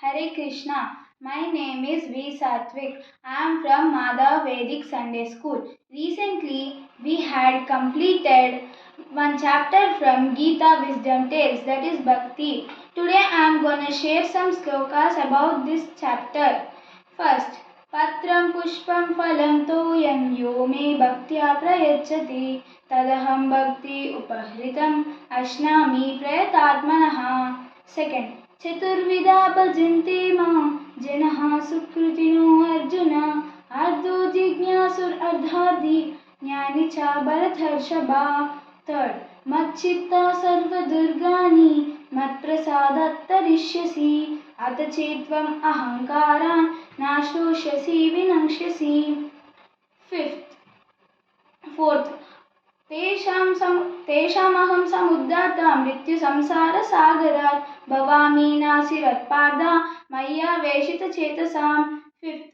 Hare Krishna. My name is V. Satvik. I am from Madhav Vedic Sunday School. Recently, we had completed one chapter from Gita Wisdom Tales, that is Bhakti. Today I am going to share some slokas about this chapter. First, Patram Pushpam Phalam Toyam Yo Me Bhaktya Prayachati Tadaham Bhakti Upahritam Ashnami Prayatatmanaha. Second, चतुर्विधा भजन्ते मां जनः सुकृतिनो अर्जुन अर्धो जिज्ञासुर अर्धार्धी ज्ञानी च भरतर्षभा. Third, मच्चित्ता सर्वदुर्गानि मत्प्रसादात् तरिष्यसि अथ चेत्त्वम् अहङ्कारान् नाश्रोष्यसि विनङ्क्ष्यसि. Fourth, तेषामहं समुद्धाता मृत्युसंसारसागरात् भवामि नासिरत्पार्धा मय्या वेशितचेतसां. Fifth,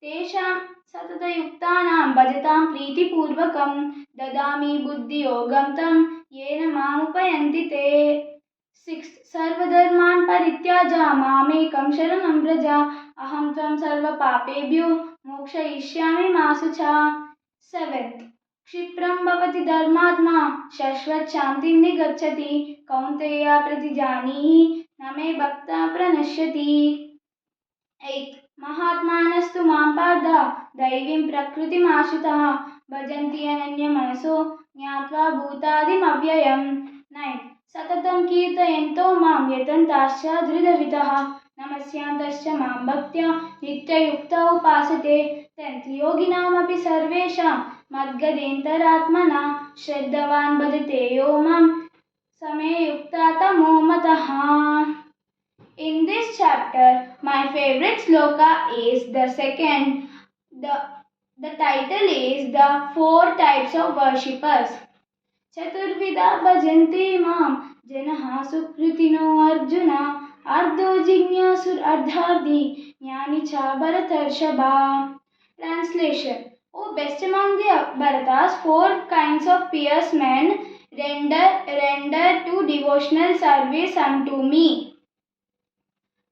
तेषां सततयुक्तानां भजतां प्रीतिपूर्वकं ददामि बुद्धियोगं तं येन मामुपयन्ति ते. सिक्स्थ, सर्वधर्मान् परित्याज्य मामेकं शरणं व्रज अहं त्वं सर्वपापेभ्यो मोक्षयिष्यामि मा शुचा. सेवेंथ, क्षिप्रं भवति धर्मात्मा शाश्वत शान्तिं निगच्छति कौन्तेय प्रतिजानीहि न मे भक्तः प्रणश्यति. एय्थ, महात्मानस्तु मां पार्थ दैवीं प्रकृतिमाश्रिताः भजन्ति अनन्यमनसो ज्ञात्वा भूतादिमव्ययम्. नैन्थ, सततं कीर्तयन्तो मां यतन्ताश्च दृढव्रताः नमस्यान्तश्च मां भक्त्या नित्ययुक्ता उपासते. टेन्थ, योगिनामपि सर्वेषां मद्गतेऽन्तरात्मना श्रद्धावान् भजते यो मां समे युक्ता तमो मतः. In this chapter, my favorite sloka is the second. The title is The Four Types of Worshippers. Chaturvida bhajante mam janah sukrutino arjuna ardho jignasur ardhardi jnani cha bharatarshava. Translation. O best among the Bharatas, four kinds of pious men render to devotional service unto me.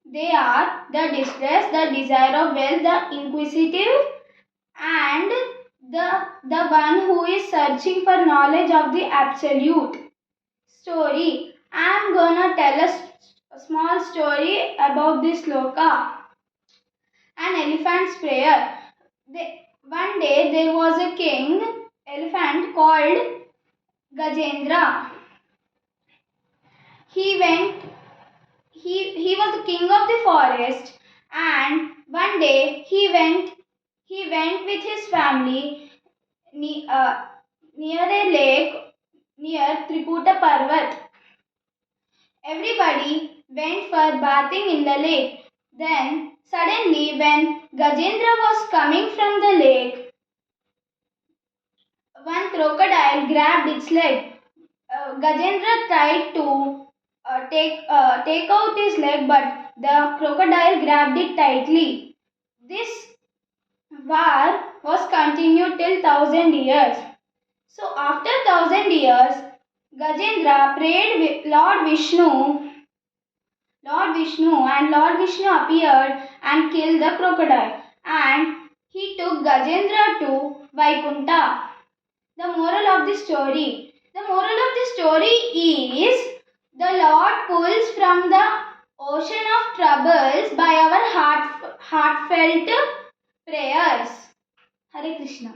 They are the distressed, the desire of wealth, the inquisitive, and the one who is searching for knowledge of the absolute. Story. I am gonna tell a small story about this sloka. An elephant's prayer. One day there was a king elephant called Gajendra. He was the king of the forest, and one day he went with his family near a lake near Triputa Parvat. Everybody went for bathing in the lake. Then suddenly, when Gajendra was coming from the lake, one crocodile grabbed its leg. Gajendra tried to take out his leg, but the crocodile grabbed it tightly. This war was continued till 1,000 years. So after 1,000 years, Gajendra prayed with Lord Vishnu, and Lord Vishnu appeared and killed the crocodile, and he took Gajendra to Vaikunta. The moral of the story. The moral of the story is the Lord pulls from the ocean of troubles by our heartfelt prayers. Hare Krishna.